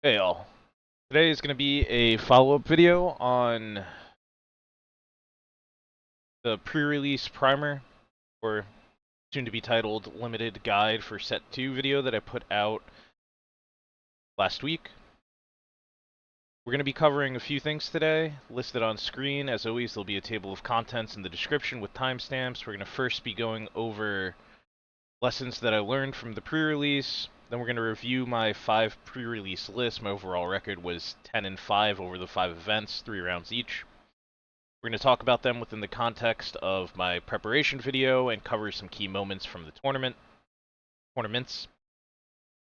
Hey all. Today is going to be a follow-up video on the pre-release primer, or soon to be titled Limited Guide for Set 2 video that I put out last week. We're going to be covering a few things today, listed on screen. As always, there'll be a table of contents in the description with timestamps. We're going to first be going over lessons that I learned from the pre-release. Then we're going to review my 5 pre-release list. My overall record was 10-5 over the 5 events, 3 rounds each. We're going to talk about them within the context of my preparation video and cover some key moments from the tournaments.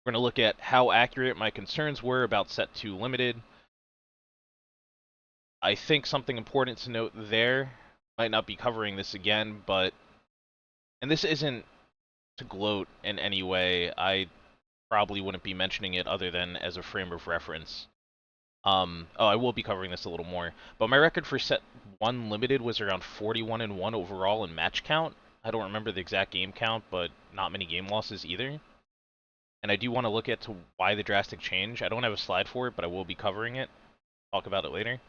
We're going to look at how accurate my concerns were about Set 2 Limited. I think something important to note there, might not be covering this again, but, and this isn't to gloat in any way, I probably wouldn't be mentioning it other than as a frame of reference. I will be covering this a little more, but my record for Set 1 Limited was around 41-1 overall in match count. I don't remember the exact game count, but not many game losses either. And I do want to look at to why the drastic change. I don't have a slide for it, but I will be covering it. Talk about it later.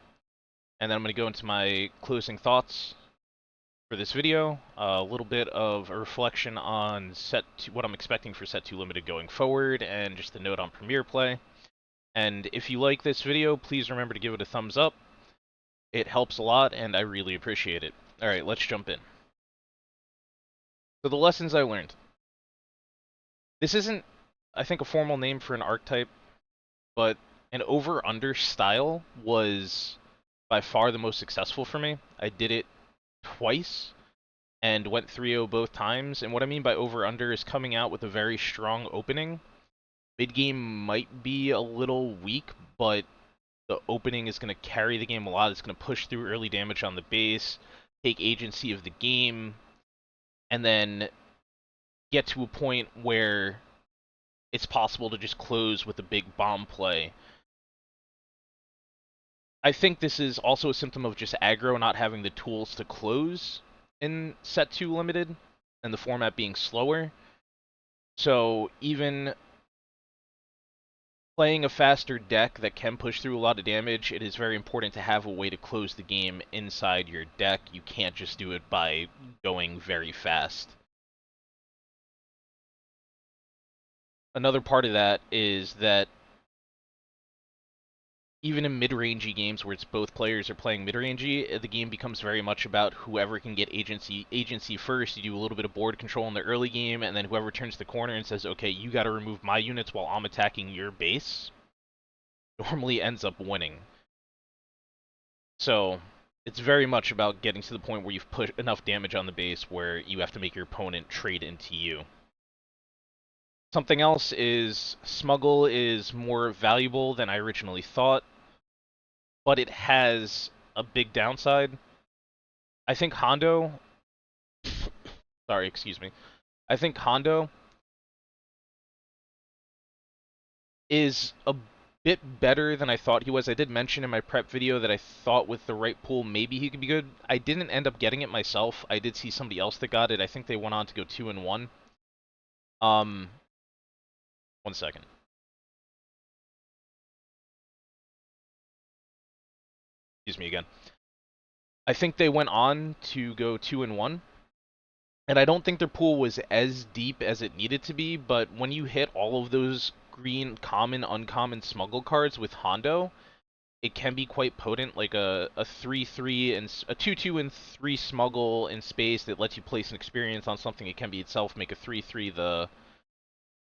And then I'm going to go into my closing thoughts for this video. A little bit of a reflection on what I'm expecting for Set 2 Limited going forward, and just a note on Premiere Play. And if you like this video, please remember to give it a thumbs up. It helps a lot, and I really appreciate it. Alright, let's jump in. So the lessons I learned. This isn't, I think, a formal name for an archetype, but an over-under style was by far the most successful for me. I did it twice and went 3-0 both times, and what I mean by over-under is coming out with a very strong opening. Mid-game might be a little weak, but the opening is going to carry the game a lot. It's going to push through early damage on the base, take agency of the game, and then get to a point where it's possible to just close with a big bomb play. I think this is also a symptom of just aggro not having the tools to close in Set 2 Limited, and the format being slower. So even playing a faster deck that can push through a lot of damage, it is very important to have a way to close the game inside your deck. You can't just do it by going very fast. Another part of that is that even in mid-rangey games where it's both players are playing mid-rangey, the game becomes very much about whoever can get agency first. You do a little bit of board control in the early game, and then whoever turns the corner and says, okay, you got to remove my units while I'm attacking your base, normally ends up winning. So it's very much about getting to the point where you've put enough damage on the base where you have to make your opponent trade into you. Something else is Smuggle is more valuable than I originally thought, but it has a big downside. I think Hondo, sorry, excuse me. I think Hondo is a bit better than I thought he was. I did mention in my prep video that I thought with the right pool maybe he could be good. I didn't end up getting it myself. I did see somebody else that got it. I think they went on to go 2-1. One second. Excuse me again. I think they went on to go 2-1. And I don't think their pool was as deep as it needed to be, but when you hit all of those green common, uncommon smuggle cards with Hondo, it can be quite potent, like a 3-3 and a 2-2 and 3 smuggle in space that lets you place an experience on something it can be itself, make a 3-3 the,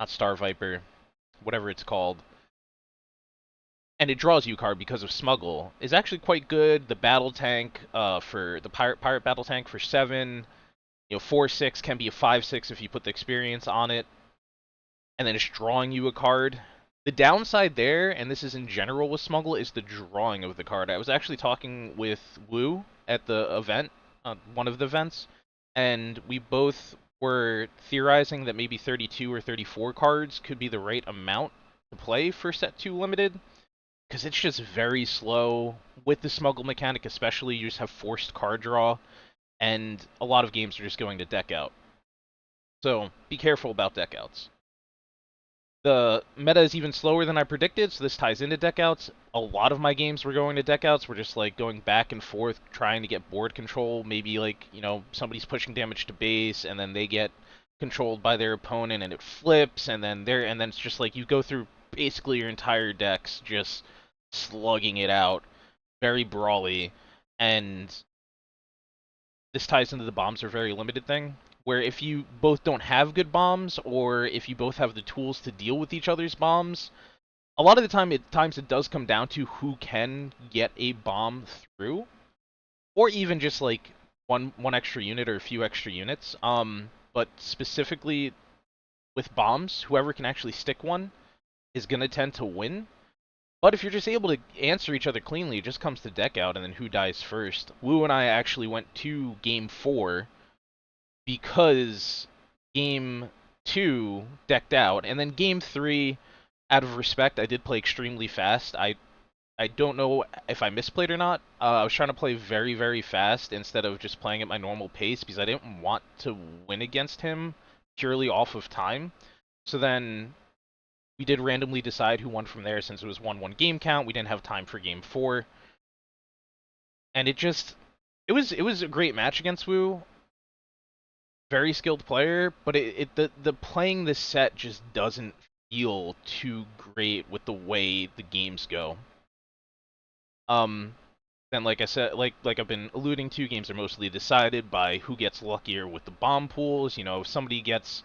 not Star Viper, whatever it's called. And it draws you a card because of Smuggle, is actually quite good. The battle tank for the pirate battle tank for 7, 4-6 can be a 5-6 if you put the experience on it, and then it's drawing you a card. The downside there, and this is in general with Smuggle, is the drawing of the card. I was actually talking with Wu at the event, one of the events, and we both were theorizing that maybe 32 or 34 cards could be the right amount to play for Set 2 Limited, because it's just very slow. With the Smuggle mechanic especially, you just have forced card draw, and a lot of games are just going to deck out. So be careful about deck outs. The meta is even slower than I predicted, so this ties into deckouts. A lot of my games were going to deckouts. We're just like going back and forth, trying to get board control. Maybe like, somebody's pushing damage to base, and then they get controlled by their opponent, and it flips, and then it's just like you go through basically your entire decks just slugging it out, very brawly, and this ties into the bombs are very limited thing, where if you both don't have good bombs, or if you both have the tools to deal with each other's bombs, a lot of the times it does come down to who can get a bomb through, or even just like one extra unit or a few extra units. But specifically with bombs, whoever can actually stick one is gonna tend to win. But if you're just able to answer each other cleanly, it just comes to deck out and then who dies first. Wu and I actually went to game 4 because game 2 decked out, and then game 3, out of respect, I did play extremely fast. I don't know if I misplayed or not. I was trying to play very, very fast instead of just playing at my normal pace because I didn't want to win against him purely off of time. So then we did randomly decide who won from there since it was 1-1 game count. We didn't have time for game 4. And it was a great match against Wu. Very skilled player, but the playing this set just doesn't feel too great with the way the games go. Um, then like I said, like I've been alluding to, games are mostly decided by who gets luckier with the bomb pools. If somebody gets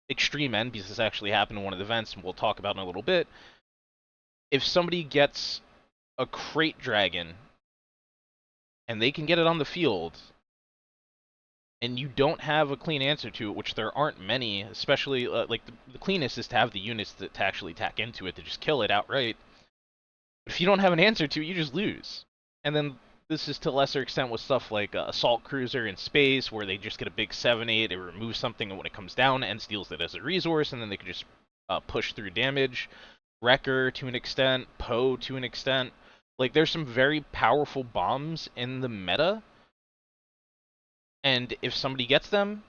extreme end, because this actually happened in one of the events, and we'll talk about in a little bit. If somebody gets a crate dragon and they can get it on the field, and you don't have a clean answer to it, which there aren't many, especially like the cleanest is to have the units to actually tack into it to just kill it outright. But if you don't have an answer to it, you just lose. And then this is to a lesser extent with stuff like Assault Cruiser in space, where they just get a big 7-8, it removes something, and when it comes down, and steals it as a resource, and then they can just push through damage. Wrecker to an extent, Poe to an extent. Like, there's some very powerful bombs in the meta, and if somebody gets them,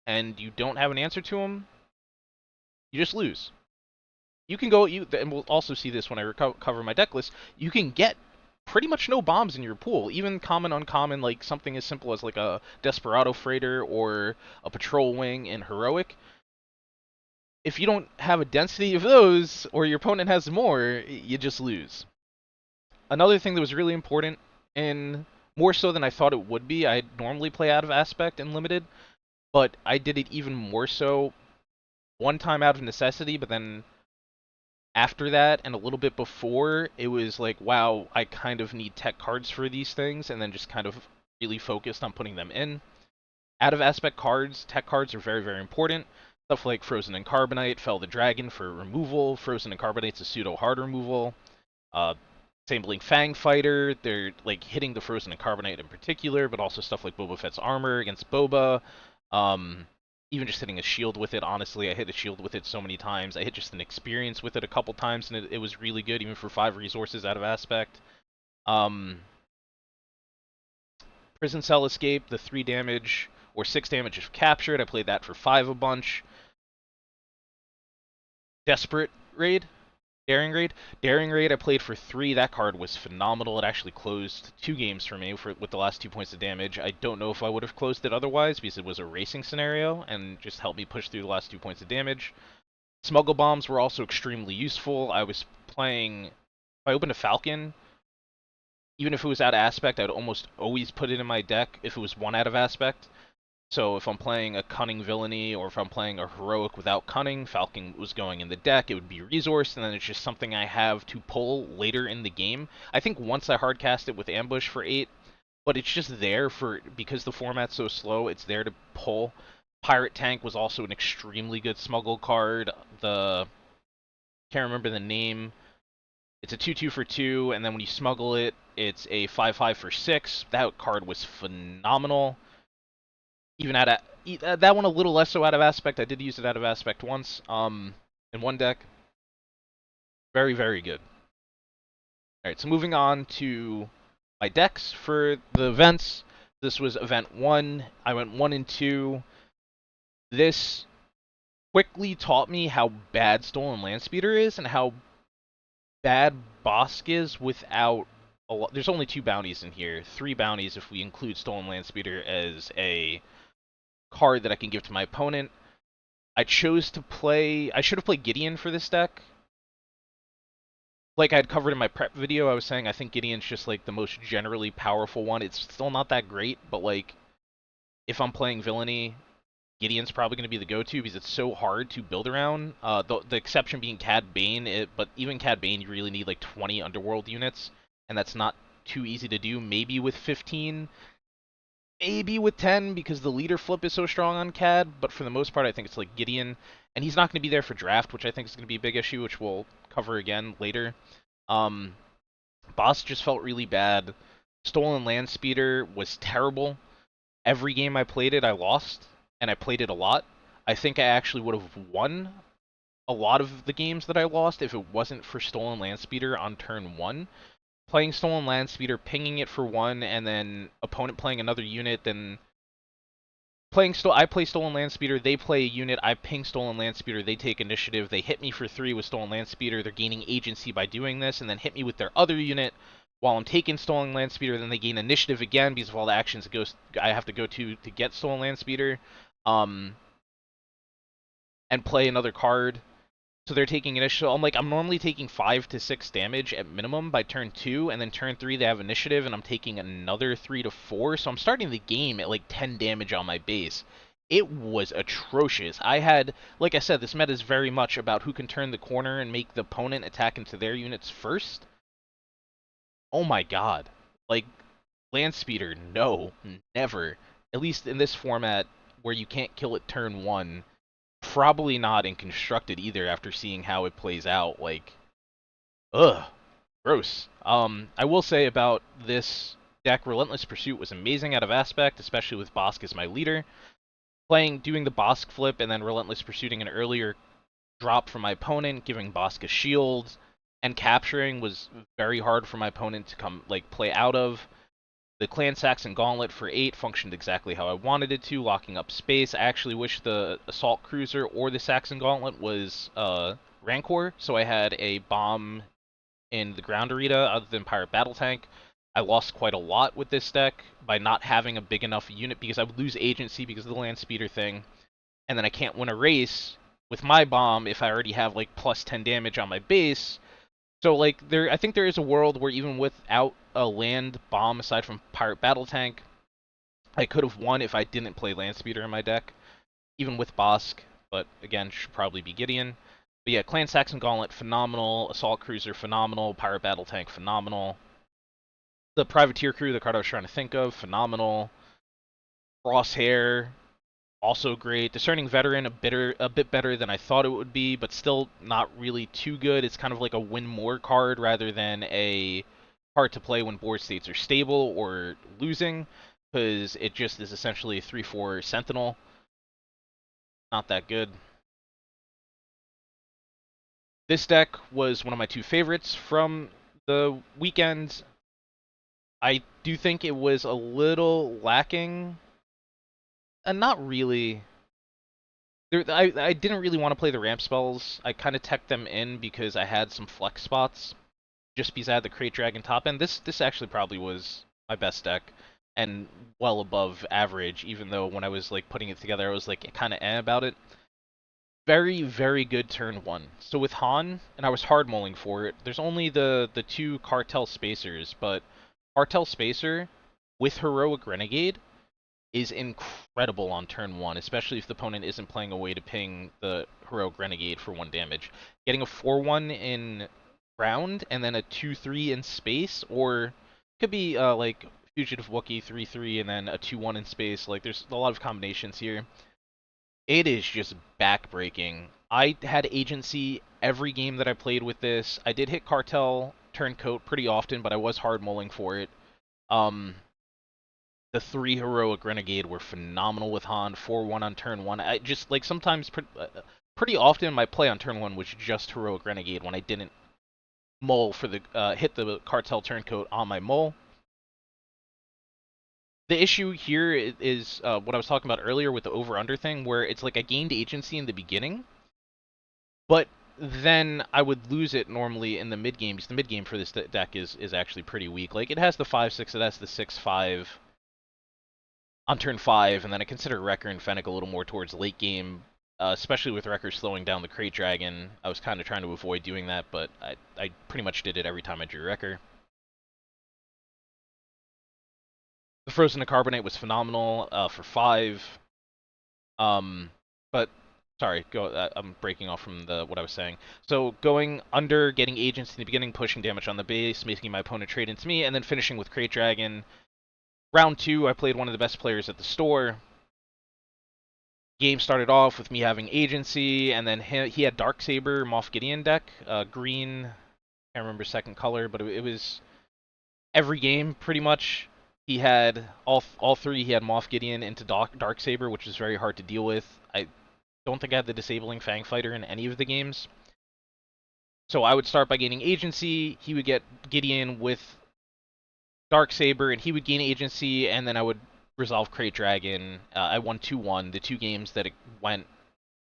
and you don't have an answer to them, you just lose. You can go, and we'll also see this when I cover my deck list, you can get pretty much no bombs in your pool, even common, uncommon, like something as simple as like a Desperado Freighter or a Patrol Wing in Heroic. If you don't have a density of those, or your opponent has more, you just lose. Another thing that was really important, and more so than I thought it would be, I normally play out of Aspect and Limited, but I did it even more so one time out of necessity, but then after that and a little bit before, it was like, wow, I kind of need tech cards for these things, and then just kind of really focused on putting them in. Out of Aspect cards, tech cards are very, very important. Stuff like Frozen and Carbonite, Fell the Dragon for removal. Frozen and Carbonite's a pseudo hard removal. Sambling Fang Fighter, they're like hitting the Frozen and Carbonite in particular, but also stuff like Boba Fett's armor against Boba. Even just hitting a shield with it, honestly, I hit a shield with it so many times. I hit just an experience with it a couple times, and it was really good, even for 5 resources out of Aspect. Prison Cell Escape, the 3 damage or 6 damage if captured. I played that for 5 a bunch. Desperate Raid, Daring Raid. Daring Raid I played for 3. That card was phenomenal. It actually closed 2 games for me with the last 2 points of damage. I don't know if I would have closed it otherwise because it was a racing scenario and just helped me push through the last 2 points of damage. Smuggle Bombs were also extremely useful. I was playing... If I opened a Falcon, even if it was out of Aspect, I'd almost always put it in my deck if it was 1 out of Aspect. So if I'm playing a Cunning Villainy, or if I'm playing a Heroic without Cunning, Falcon was going in the deck, it would be resourced, and then it's just something I have to pull later in the game. I think once I hardcast it with Ambush for 8, but it's just there because the format's so slow, it's there to pull. Pirate Tank was also an extremely good smuggle card. Can't remember the name. It's a 2/2 for 2, and then when you smuggle it, it's a 5/5 for 6. That card was phenomenal. Even that one a little less so out of Aspect. I did use it out of Aspect once. In one deck. Very, very good. Alright, so moving on to my decks for the events. This was event 1. I went 1 and 2. This quickly taught me how bad Stolen Landspeeder is and how bad Bosk is without a lot. There's only 2 bounties in here, 3 bounties if we include Stolen Landspeeder as a card that I can give to my opponent. I chose to play. I should have played Gideon for this deck. Like I had covered in my prep video, I was saying I think Gideon's just like the most generally powerful one. It's still not that great, but like if I'm playing Villainy, Gideon's probably going to be the go-to because it's so hard to build around. The exception being Cad Bane, but even Cad Bane, you really need like 20 Underworld units, and that's not too easy to do. Maybe with 15, maybe with 10, because the leader flip is so strong on Cad, but for the most part, I think it's like Gideon, and he's not going to be there for draft, which I think is going to be a big issue, which we'll cover again later. Um, Boss just felt really bad. Stolen Landspeeder was terrible. Every game I played it, I lost, and I played it a lot. I think I actually would have won a lot of the games that I lost if it wasn't for Stolen Landspeeder on turn 1. Playing Stolen Landspeeder, pinging it for 1, and then opponent playing another unit, then I play Stolen Landspeeder, they play a unit, I ping Stolen Landspeeder, they take initiative, they hit me for 3 with Stolen Landspeeder, they're gaining agency by doing this, and then hit me with their other unit while I'm taking Stolen Landspeeder, then they gain initiative again because of all the actions I have to go to get Stolen Landspeeder, and play another card. So they're taking initiative. I'm normally taking 5 to 6 damage at minimum by turn 2, and then turn 3 they have initiative, and I'm taking another 3 to 4. So I'm starting the game at like 10 damage on my base. It was atrocious. Like I said, this meta is very much about who can turn the corner and make the opponent attack into their units first. Oh my god. Like, Landspeeder, no, never. At least in this format where you can't kill it turn 1. Probably not in Constructed either after seeing how it plays out. Like, ugh, gross. I will say about this deck, Relentless Pursuit was amazing out of Aspect, especially with Bosk as my leader. Doing the Bosk flip and then Relentless Pursuiting an earlier drop from my opponent, giving Bosk a shield, and capturing was very hard for my opponent to play out of. The Clan Saxon Gauntlet for 8 functioned exactly how I wanted it to, locking up space. I actually wish the Assault Cruiser or the Saxon Gauntlet was Rancor, so I had a bomb in the ground arena other than Pirate Battle Tank. I lost quite a lot with this deck by not having a big enough unit because I would lose agency because of the land speeder thing, and then I can't win a race with my bomb if I already have like plus 10 damage on my base. So like I think there is a world where even without a land bomb aside from Pirate Battle Tank, I could have won if I didn't play Landspeeder in my deck, even with Bosk, but again, should probably be Gideon. But yeah, Clan Saxon Gauntlet, phenomenal. Assault Cruiser, phenomenal. Pirate Battle Tank, phenomenal. The Privateer Crew, the card I was trying to think of, phenomenal. Crosshair, also great. Discerning Veteran, a bit better than I thought it would be, but still not really too good. It's kind of like a win more card rather than a card to play when board states are stable or losing, because it just is essentially a 3/4 Sentinel. Not that good. This deck was one of my 2 favorites from the weekend. I do think it was a little lacking, and not really. I didn't really want to play the ramp spells. I kind of teched them in because I had some flex spots, just because I had the Crate Dragon top end. This actually probably was my best deck, and well above average, even though when I was like putting it together, I was like kind of about it. Very, very good turn 1. So with Han, and I was hard mulling for it, there's only the 2 Cartel Spacers, but Cartel Spacer with Heroic Renegade is incredible on turn 1, especially if the opponent isn't playing a way to ping the Heroic Renegade for 1 damage. Getting a 4/1 in ground and then a 2/3 in space, or could be like Fugitive Wookiee 3/3 and then a 2/1 in space. Like there's a lot of combinations here. It is just backbreaking. I had agency every game that I played with this. I did hit Cartel Turncoat pretty often, but I was hard mulling for it. The 3 Heroic Renegade were phenomenal with Han, 4/1 on turn 1. I just, like, sometimes, pretty often my play on turn 1 was just Heroic Renegade when I didn't mull for the, hit the Cartel Turncoat on my mull. The issue here is what I was talking about earlier with the over-under thing, where it's like I gained agency in the beginning, but then I would lose it normally in the mid game, because the mid game for this deck is actually pretty weak. Like, it has the 5/6, it has the 6/5 on turn 5, and then I consider Wrecker and Fennec a little more towards late game, especially with Wrecker slowing down the Krayt Dragon. I was kind of trying to avoid doing that, but I pretty much did it every time I drew Wrecker. The Frozen to Carbonate was phenomenal for 5. But sorry, I'm breaking off from what I was saying. So going under, getting agents in the beginning, pushing damage on the base, making my opponent trade into me, and then finishing with Krayt Dragon. Round 2, I played one of the best players at the store. Game started off with me having agency, and then he had Darksaber, Moff Gideon deck, green. Can't remember second color, but it was every game pretty much. He had all three. He had Moff Gideon into Darksaber, which is very hard to deal with. I don't think I had the disabling Fang Fighter in any of the games. So I would start by gaining agency. He would get Gideon with Darksaber, and he would gain agency, and then I would resolve Krayt Dragon. I won 2-1. The 2 games that it went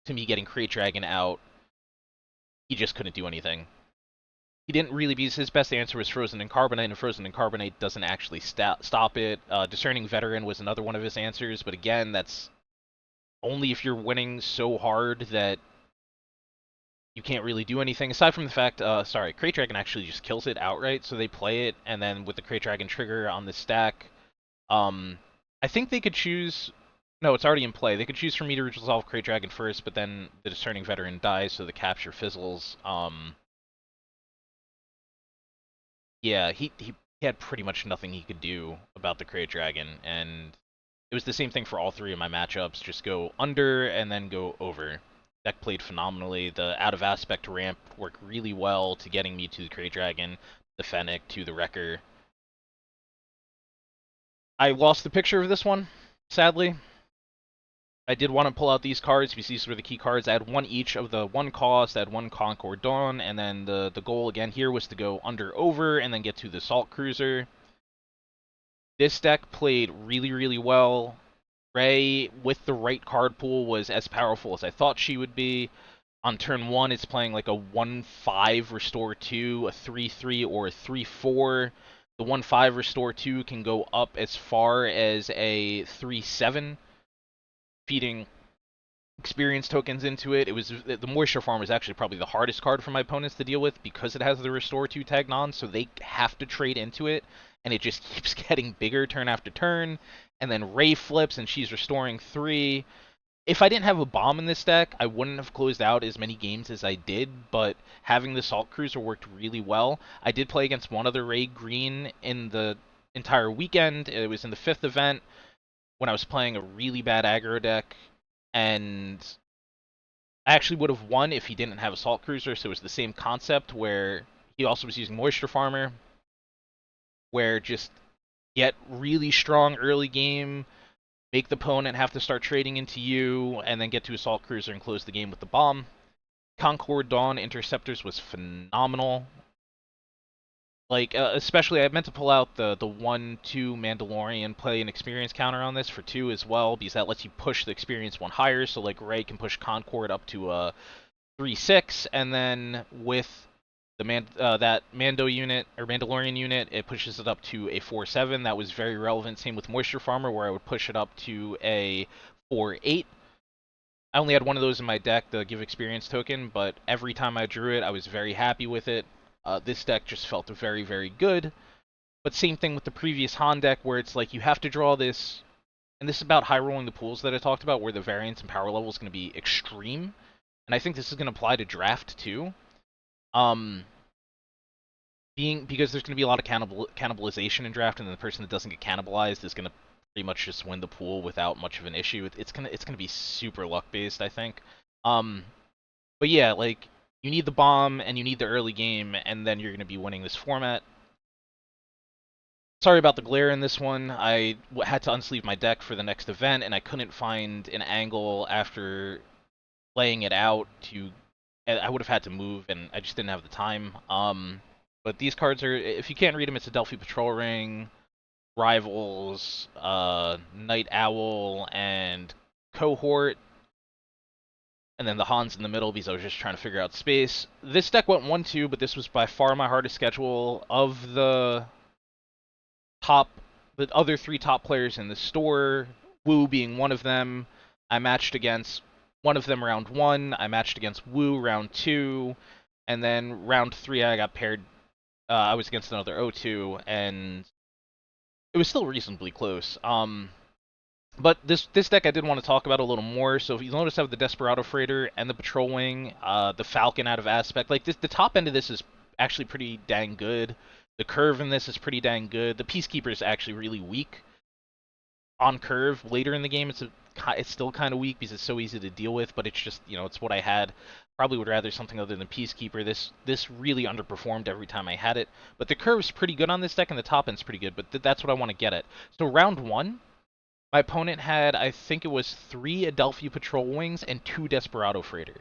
to me getting Krayt Dragon out, he just couldn't do anything. He didn't really be. His best answer was Frozen and Carbonite, and Frozen and Carbonite doesn't actually stop it. Discerning Veteran was another one of his answers, but again, that's only if you're winning so hard that you can't really do anything. Aside from the fact, Krayt Dragon actually just kills it outright, so they play it, and then with the Krayt Dragon trigger on the stack, I think they could choose... No, it's already in play. They could choose for me to resolve Krayt Dragon first, but then the Discerning Veteran dies, so the capture fizzles. Yeah, he had pretty much nothing he could do about the Krayt Dragon, and it was the same thing for all 3 of my matchups. Just go under and then go over. Deck played phenomenally. The out of aspect ramp worked really well to getting me to the Krayt Dragon, the Fennec, to the Wrecker. I lost the picture of this one, sadly. I did want to pull out these cards because these were the key cards. I had one each of the 1 cost, I had 1 Concord Dawn, and then the goal again here was to go under over and then get to the Salt Cruiser. This deck played really, really well. Ray, with the right card pool, was as powerful as I thought she would be. On turn 1, it's playing like a 1/5 Restore 2, a 3/3, or a 3/4. The 1/5 Restore 2 can go up as far as a 3/7, feeding experience tokens into it. It was the Moisture Farm is actually probably the hardest card for my opponents to deal with because it has the Restore 2 tagged on, so they have to trade into it, and it just keeps getting bigger turn after turn. And then Ray flips, and she's restoring 3. If I didn't have a bomb in this deck, I wouldn't have closed out as many games as I did, but having the Salt Cruiser worked really well. I did play against one other Ray Green in the entire weekend. It was in the 5th event when I was playing a really bad aggro deck, and I actually would have won if he didn't have a Salt Cruiser, so it was the same concept where he also was using Moisture Farmer, where just get really strong early game, make the opponent have to start trading into you, and then get to Assault Cruiser and close the game with the bomb. Concord Dawn Interceptors was phenomenal. Like, especially, I meant to pull out the 1/2 Mandalorian, play an experience counter on this for 2 as well, because that lets you push the experience 1 higher, so like Ray can push Concord up to a 3/6, and then with the that Mando unit, or Mandalorian unit, it pushes it up to a 4/7. That was very relevant. Same with Moisture Farmer, where I would push it up to a 4/8. I only had one of those in my deck, the Give Experience token, but every time I drew it, I was very happy with it. This deck just felt very, very good. But same thing with the previous Han deck, where it's like you have to draw this, and this is about high rolling the pools that I talked about, where the variance and power level is going to be extreme. And I think this is going to apply to draft too. Because there's going to be a lot of cannibalization in draft, and the person that doesn't get cannibalized is going to pretty much just win the pool without much of an issue. It's gonna be super luck based, I think. But yeah, like, you need the bomb and you need the early game, and then you're going to be winning this format. Sorry about the glare in this one. I had to unsleeve my deck for the next event, and I couldn't find an angle after laying it out to... I would have had to move, and I just didn't have the time. But these cards are... If you can't read them, it's a Delphi Patrol Ring, Rivals, Night Owl, and Cohort, and then the Hans in the middle because I was just trying to figure out space. This deck went 1-2, but this was by far my hardest schedule. Of the other three top players in the store, Wu being one of them, I matched against one of them round 1, I matched against Wu round 2, and then round 3 I got paired, I was against another O2, and it was still reasonably close. But this deck I did want to talk about a little more. So if you notice, I have the Desperado Freighter and the Patrol Wing, the Falcon out of Aspect. Like this, the top end of this is actually pretty dang good. The curve in this is pretty dang good. The Peacekeeper is actually really weak on curve. Later in the game, it's still kind of weak because it's so easy to deal with. But it's just, it's what I had. Probably would rather something other than Peacekeeper. This really underperformed every time I had it. But the curve's pretty good on this deck, and the top end's pretty good. But that's what I want to get at. So round 1. My opponent had, I think it was 3 Adelphi Patrol Wings and 2 Desperado Freighter.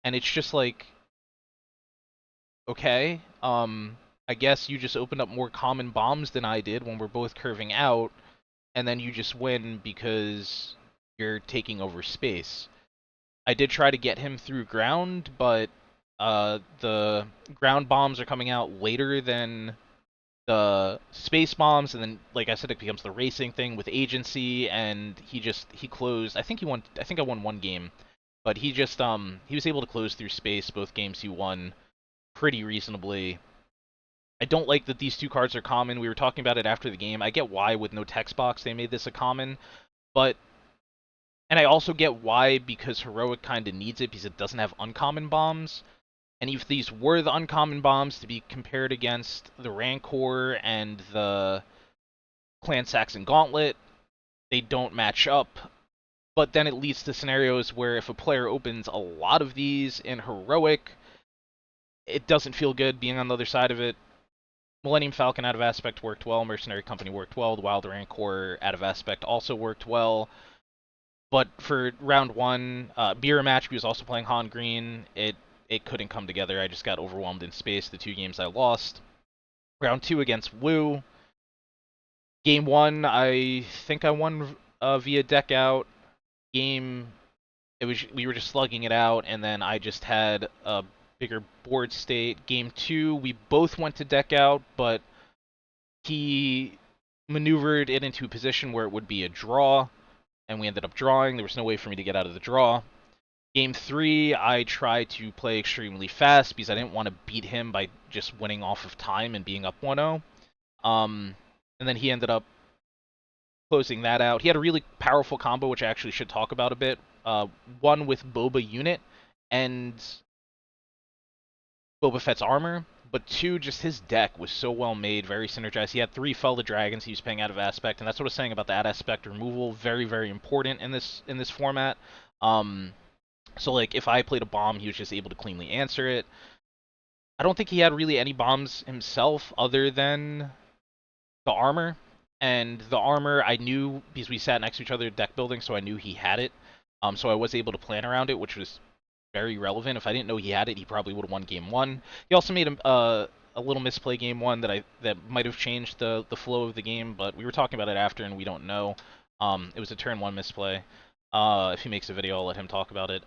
And it's just like, okay, I guess you just opened up more common bombs than I did when we're both curving out, and then you just win because you're taking over space. I did try to get him through ground, but the ground bombs are coming out later than the space bombs, and then, like I said, it becomes the racing thing with agency, and he closed. I think I won one game, but he was able to close through space both games he won pretty reasonably. I don't like that these two cards are common. We were talking about it after the game. I get why with no text box they made this a common, but and I also get why because Heroic kind of needs it because it doesn't have uncommon bombs. And if these were the uncommon bombs to be compared against the Rancor and the Clan Saxon Gauntlet, they don't match up. But then it leads to scenarios where if a player opens a lot of these in Heroic, it doesn't feel good being on the other side of it. Millennium Falcon out of Aspect worked well, Mercenary Company worked well, the Wild Rancor out of Aspect also worked well. But for round 1, Beer Match, we was also playing Han Green, it couldn't come together. I just got overwhelmed in space the 2 games I lost. Round 2 against Wu. Game 1, I think I won via deck out. We were just slugging it out, and then I just had a bigger board state. Game 2, we both went to deck out, but he maneuvered it into a position where it would be a draw, and we ended up drawing. There was no way for me to get out of the draw. Game 3, I tried to play extremely fast because I didn't want to beat him by just winning off of time and being up 1-0. And then he ended up closing that out. He had a really powerful combo, which I actually should talk about a bit. One with Boba Unit and Boba Fett's armor, but 2, just his deck was so well made, very synergized. He had 3 Fell the Dragons he was paying out of Aspect, and that's what I was saying about the out aspect removal. Very, very important in this format. So, like, if I played a bomb, he was just able to cleanly answer it. I don't think he had really any bombs himself other than the armor. And the armor, I knew, because we sat next to each other deck building, so I knew he had it. So I was able to plan around it, which was very relevant. If I didn't know he had it, he probably would have won game 1. He also made a little misplay game 1 that might have changed the flow of the game, but we were talking about it after, and we don't know. It was a turn 1 misplay. If he makes a video, I'll let him talk about it.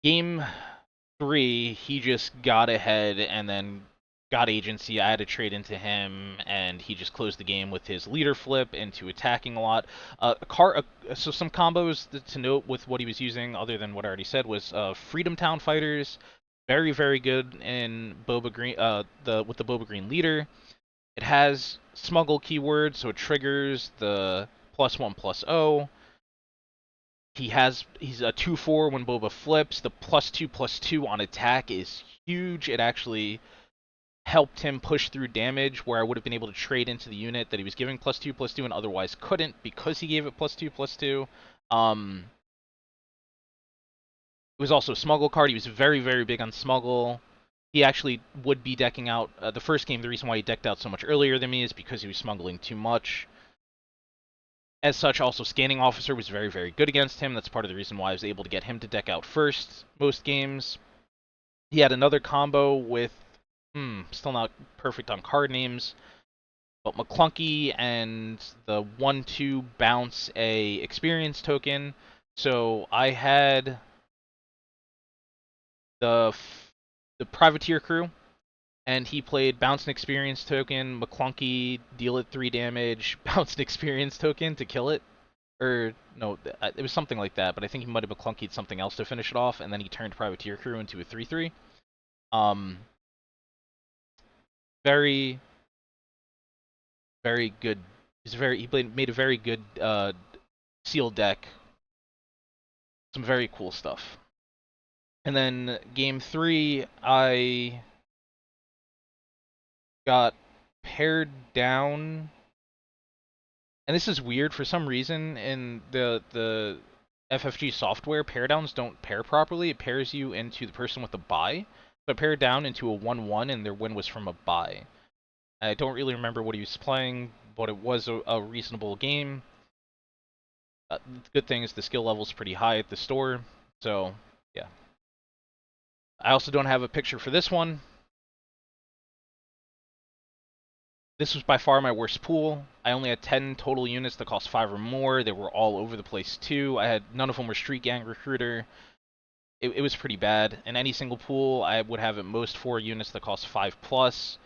Game 3, he just got ahead and then got agency. I had to trade into him, and he just closed the game with his leader flip into attacking a lot. So some combos to note with what he was using, other than what I already said, was Freedom Town Fighters, very, very good in Boba Green. With the Boba Green leader, it has smuggle keywords, so it triggers the +1/+0. He's a 2/4 when Boba flips. The +2/+2 on attack is huge. It actually helped him push through damage where I would have been able to trade into the unit that he was giving +2/+2 and otherwise couldn't because he gave it +2/+2. It was also a smuggle card. He was very, very big on smuggle. He actually would be decking out the first game. The reason why he decked out so much earlier than me is because he was smuggling too much. As such, also Scanning Officer was very, very good against him. That's part of the reason why I was able to get him to deck out first most games. He had another combo with Still not perfect on card names. But McClunky and the 1/2 bounce a experience token. So I had the Privateer crew, and he played bounce an experience token, McClunky, deal it 3 damage, bounce an experience token to kill it. Or, no, it was something like that, but I think he might have McClunkied something else to finish it off, and then he turned Privateer crew into a 3/3. Um, very, very good. Made a very good sealed deck. Some very cool stuff. And then game 3, I got pared down, and this is weird for some reason in the FFG software. Pair downs don't pair properly. It pairs you into the person with the bye. So I paired down into a 1/1, and their win was from a bye. I don't really remember what he was playing, but it was a reasonable game. The good thing is the skill level's pretty high at the store, so yeah. I also don't have a picture for this one. This was by far my worst pool. I only had 10 total units that cost 5 or more. They were all over the place too. None of them were Street Gang Recruiter. It was pretty bad. In any single pool, I would have at most 4 units that cost 5 plus.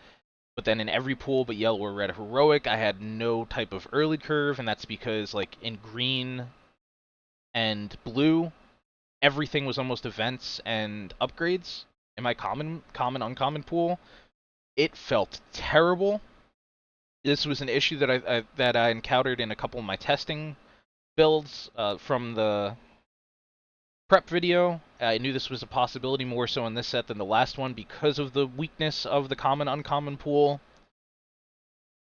But then in every pool but yellow or red heroic, I had no type of early curve, and that's because like in green and blue, everything was almost events and upgrades. In my common uncommon pool, it felt terrible. This was an issue that I encountered in a couple of my testing builds from the prep video. I knew this was a possibility more so in this set than the last one because of the weakness of the common uncommon pool.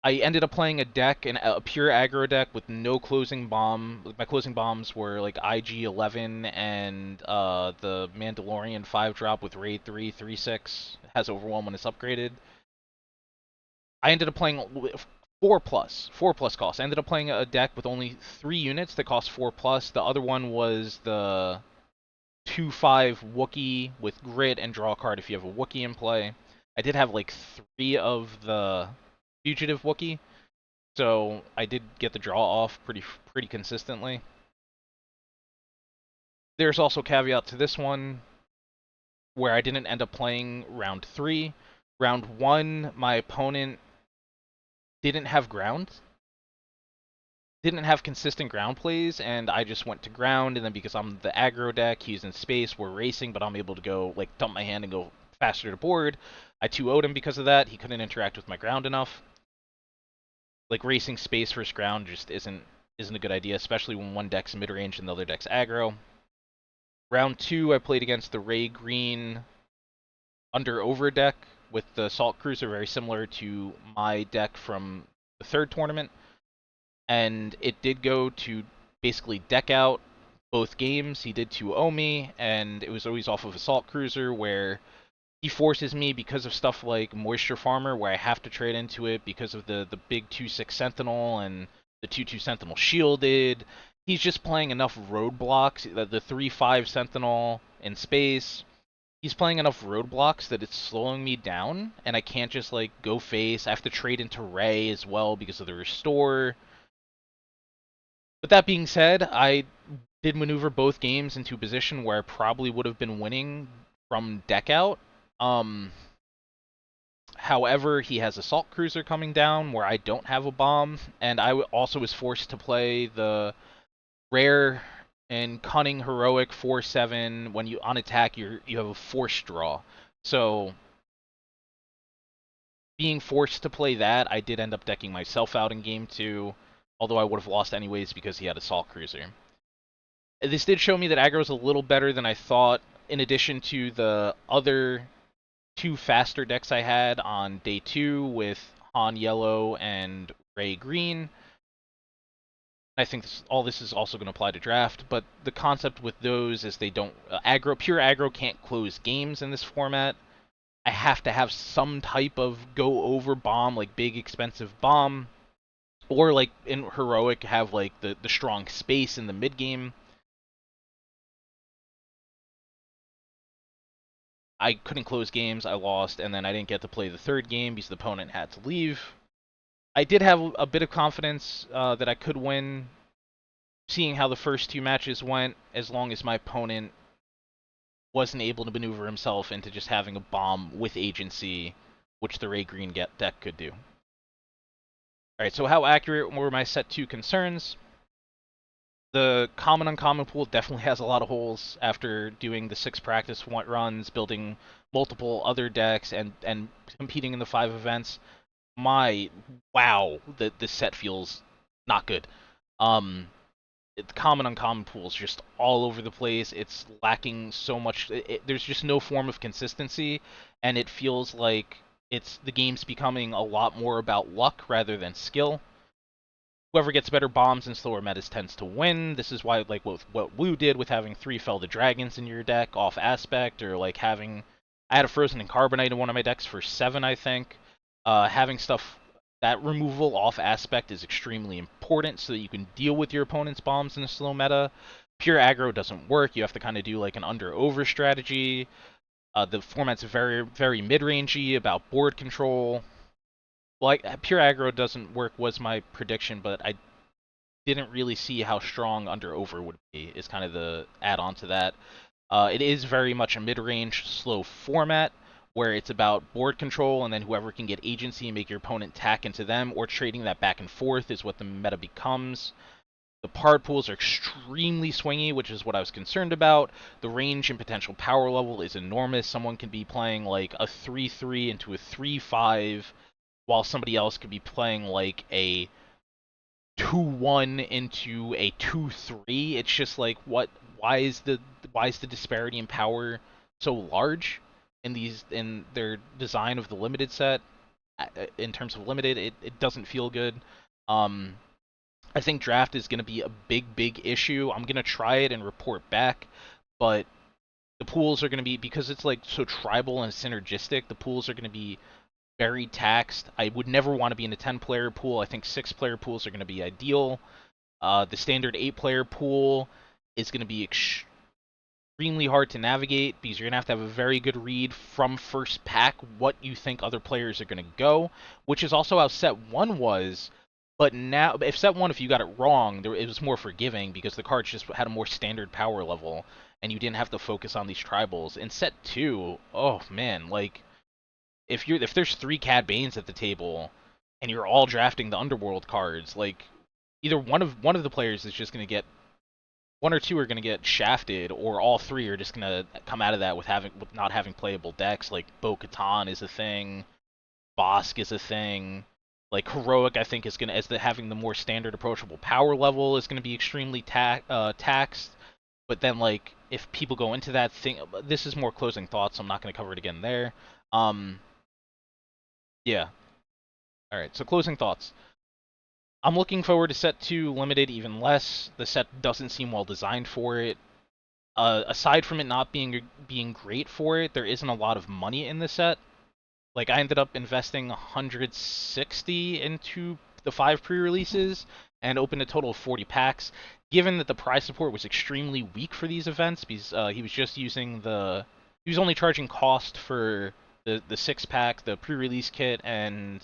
I ended up playing a deck, a pure aggro deck with no closing bomb. My closing bombs were like IG-11 and the Mandalorian 5-drop with Raid 3, 3/6. Has Overwhelm when it's upgraded. I ended up playing 4 plus cost. I ended up playing a deck with only 3 units that cost 4 plus. The other one was the 2/5 Wookiee with grit and draw a card if you have a Wookiee in play. I did have like 3 of the fugitive Wookiee, so I did get the draw off pretty consistently. There's also a caveat to this one where I didn't end up playing round 3. Round 1, my opponent didn't have ground, didn't have consistent ground plays, and I just went to ground, and then because I'm the aggro deck, he's in space, we're racing, but I'm able to go, like, dump my hand and go faster to board. I 2-0'd him because of that. He couldn't interact with my ground enough. Like, racing space versus ground just isn't a good idea, especially when one deck's mid-range and the other deck's aggro. Round 2, I played against the Ray Green under-over deck with the Salt Cruiser, very similar to my deck from the 3rd tournament. And it did go to basically deck out both games. He did 2-0 me, and it was always off of Assault Cruiser, where he forces me because of stuff like Moisture Farmer, where I have to trade into it because of the big 2/6 Sentinel and the 2/2 Sentinel shielded. He's just playing enough roadblocks, the 3/5 Sentinel in space. He's playing enough roadblocks that it's slowing me down, and I can't just like go face. I have to trade into Ray as well because of the restore. But that being said, I did maneuver both games into a position where I probably would have been winning from deck out. However, he has Assault Cruiser coming down where I don't have a bomb, and I also was forced to play the rare and cunning heroic 4/7. When you on attack, you have a force draw. So being forced to play that, I did end up decking myself out in game 2, although I would have lost anyways because he had Assault Cruiser. This did show me that aggro is a little better than I thought, in addition to the other 2 faster decks I had on day 2 with Han Yellow and Ray Green. I think all this is also going to apply to draft, but the concept with those is they don't pure aggro can't close games in this format. I have to have some type of go over bomb, like big expensive bomb, or like in heroic have like the strong space in the mid game. I couldn't close games, I lost, and then I didn't get to play the third game because the opponent had to leave. I did have a bit of confidence that I could win, seeing how the first two matches went, as long as my opponent wasn't able to maneuver himself into just having a bomb with agency, which the Ray Green deck could do. Alright, so how accurate were my set 2 concerns? The common uncommon pool definitely has a lot of holes after doing the 6 practice runs, building multiple other decks, and competing in the 5 events. Wow, this set feels not good. The common uncommon pool is just all over the place. It's lacking so much. There's just no form of consistency, and it feels like the game's becoming a lot more about luck rather than skill. Whoever gets better bombs in slower metas tends to win. This is why, like, what Wu did with having 3 Fell the Dragons in your deck off aspect, or like having, I had a Frozen and Carbonite in one of my decks for 7, I think. Having stuff, that removal off aspect is extremely important so that you can deal with your opponent's bombs in a slow meta. Pure aggro doesn't work. You have to kind of do like an under-over strategy. The format's very, very mid-rangey about board control. Well, pure aggro doesn't work was my prediction, but I didn't really see how strong under over would be, is kind of the add-on to that. It is very much a mid-range, slow format, where it's about board control, and then whoever can get agency and make your opponent tack into them, or trading that back and forth is what the meta becomes. The Pard pools are extremely swingy, which is what I was concerned about. The range and potential power level is enormous. Someone can be playing like a 3-3 into a 3-5, while somebody else could be playing like a 2-1 into a 2-3. It's just like, what? Why is the disparity in power so large in their design of the limited set? In terms of limited, it doesn't feel good. I think draft is going to be a big issue. I'm going to try it and report back, but the pools are going to be, because it's like so tribal and synergistic, the pools are going to be very taxed. I would never want to be in a 10-player pool. I think 6-player pools are going to be ideal. The standard 8-player pool is going to be extremely hard to navigate because you're going to have a very good read from first pack what you think other players are going to go, which is also how set 1 was. But now, if set 1, if you got it wrong, it was more forgiving because the cards just had a more standard power level, and you didn't have to focus on these tribals. In set 2, oh man, like, if there's 3 Cad Banes at the table, and you're all drafting the Underworld cards, like, either one of the players is just going to get, 1 or 2 are going to get shafted, or all 3 are just going to come out of that with not having playable decks. Like Bo-Katan is a thing, Bosk is a thing. Like Heroic, I think, is going to, having the more standard approachable power level, is going to be extremely taxed. But then, like, if people go into that thing, this is more closing thoughts, so I'm not going to cover it again there. Yeah. All right. So closing thoughts. I'm looking forward to set 2 limited even less. The set doesn't seem well designed for it. Aside from it not being great for it, there isn't a lot of money in the set. Like, I ended up investing 160 into the 5 pre-releases and opened a total of 40 packs. Given that the prize support was extremely weak for these events, because he was just using he was only charging cost for the 6-pack, the pre-release kit, and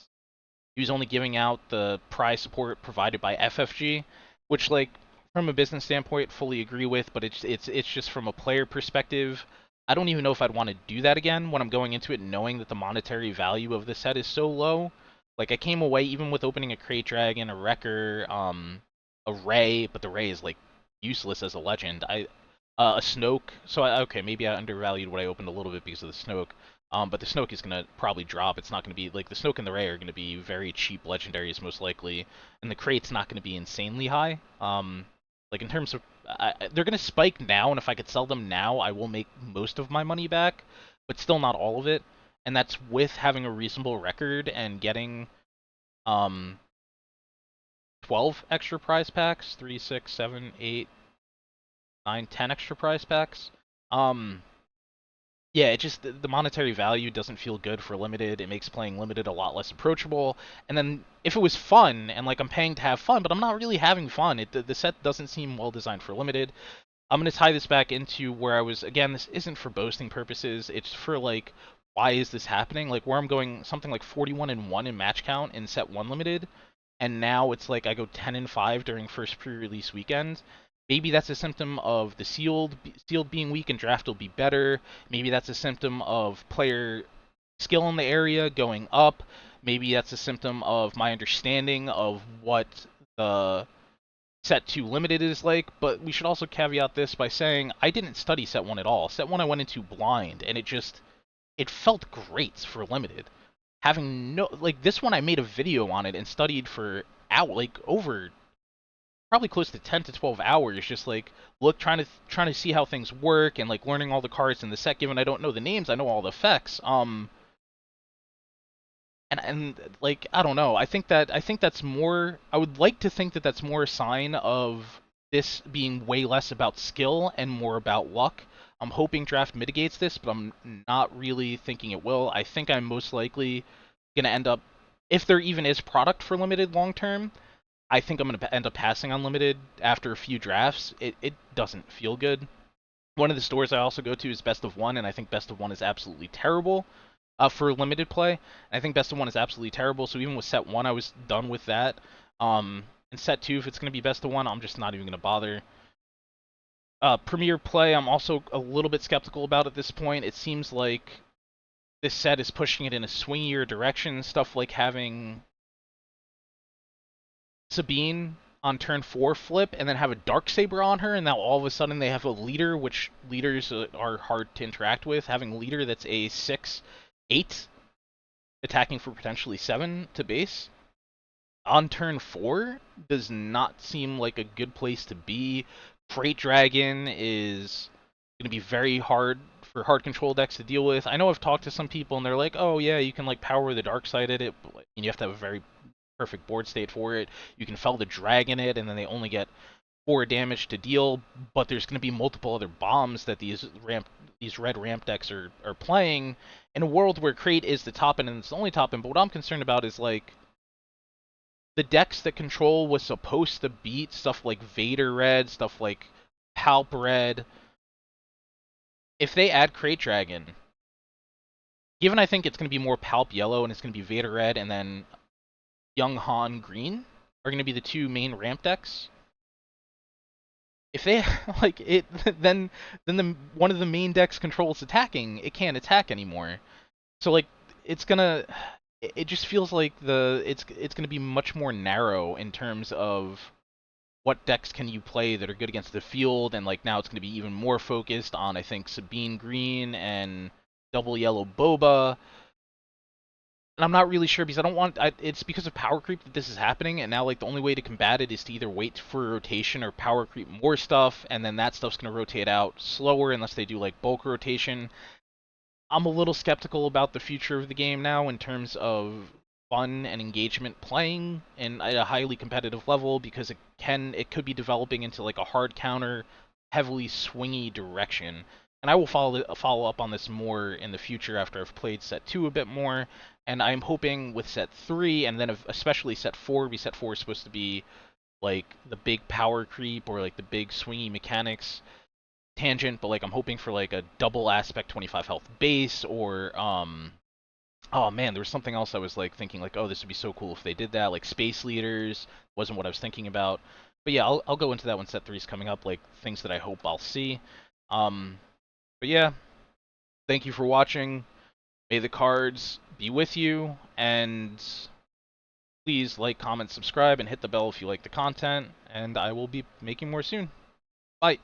he was only giving out the prize support provided by FFG, which, like, from a business standpoint, fully agree with, but it's just from a player perspective, I don't even know if I'd want to do that again when I'm going into it knowing that the monetary value of the set is so low. Like, I came away even with opening a Krayt Dragon, a Wrecker, a Ray, but the Ray is, like, useless as a legend. A Snoke, so okay, maybe I undervalued what I opened a little bit because of the Snoke. But the Snoke is going to probably drop. It's not going to be, like, the Snoke and the Ray are going to be very cheap legendaries most likely, and the Krayt's not going to be insanely high. Like, in terms of, they're going to spike now, and if I could sell them now, I will make most of my money back, but still not all of it. And that's with having a reasonable record and getting 12 extra prize packs, 3, 6, 7, 8, 9, 10 extra prize packs. Yeah, it just, the monetary value doesn't feel good for limited. It makes playing limited a lot less approachable. And then if it was fun, and like I'm paying to have fun, but I'm not really having fun, the set doesn't seem well designed for limited. I'm going to tie this back into where I was, again, this isn't for boasting purposes, it's for like, why is this happening? Like where I'm going something like 41-1 in match count in set 1 limited, and now it's like I go 10-5 during first pre-release weekend. Maybe that's a symptom of the sealed being weak and draft will be better. Maybe that's a symptom of player skill in the area going up. Maybe that's a symptom of my understanding of what the set 2 limited is like, but we should also caveat this by saying I didn't study set 1 at all. Set 1 I went into blind, and it felt great for limited. Having no, like, this one I made a video on it and studied for like over probably close to 10 to 12 hours, just like trying to see how things work and like learning all the cards in the set. Given I don't know the names, I know all the effects. And like, I don't know. I think that's more. I would like to think that that's more a sign of this being way less about skill and more about luck. I'm hoping draft mitigates this, but I'm not really thinking it will. I think I'm most likely gonna end up, if there even is product for limited long term, I think I'm gonna end up passing on limited after a few drafts. It doesn't feel good. One of the stores I also go to is Best of One, and I think Best of One is absolutely terrible for limited play. I think Best of One is absolutely terrible. So even with set 1, I was done with that. And set 2, if it's going to be Best of One, I'm just not even going to bother. Premier play, I'm also a little bit skeptical about at this point. It seems like this set is pushing it in a swingier direction. Stuff like having Sabine on turn 4 flip and then have a Darksaber on her, and now all of a sudden they have a leader, which leaders are hard to interact with. Having a leader that's a 6/8 attacking for potentially 7 to base on turn 4 does not seem like a good place to be. Freight Dragon is going to be very hard for hard control decks to deal with. I know I've talked to some people and they're like, oh yeah, you can like power the dark side at it, but you have to have a very perfect board state for it. You can fell the dragon it, and then they only get 4 damage to deal, but there's going to be multiple other bombs that these red ramp decks are playing in a world where Crate is the top end and it's the only top end. But what I'm concerned about is like the decks that Control was supposed to beat, stuff like Vader Red, stuff like Palp Red. If they add Crate Dragon, given I think it's going to be more Palp Yellow and it's going to be Vader Red and then Young Han Green are going to be the 2 main ramp decks. If they like it, then the one of the main decks controls attacking, it can't attack anymore. So like it's gonna, it just feels like it's gonna be much more narrow in terms of what decks can you play that are good against the field, and like now it's gonna be even more focused on I think Sabine Green and double yellow Boba. And I'm not really sure because I don't want. It's because of power creep that this is happening, and now like the only way to combat it is to either wait for a rotation or power creep more stuff, and then that stuff's gonna rotate out slower unless they do like bulk rotation. I'm a little skeptical about the future of the game now in terms of fun and engagement playing and at a highly competitive level because it could be developing into like a hard counter, heavily swingy direction. And I will follow up on this more in the future after I've played set 2 a bit more. And I'm hoping with set 3 and then especially set 4, because set 4 is supposed to be like the big power creep or like the big swingy mechanics tangent, but like I'm hoping for like a double aspect 25 health base or oh man, there was something else I was like thinking like, oh, this would be so cool if they did that. Like space leaders wasn't what I was thinking about. But yeah, I'll go into that when set 3 is coming up, like things that I hope I'll see. Um but yeah, thank you for watching. May the cards be with you, and please like, comment, subscribe, and hit the bell if you like the content, and I will be making more soon. Bye.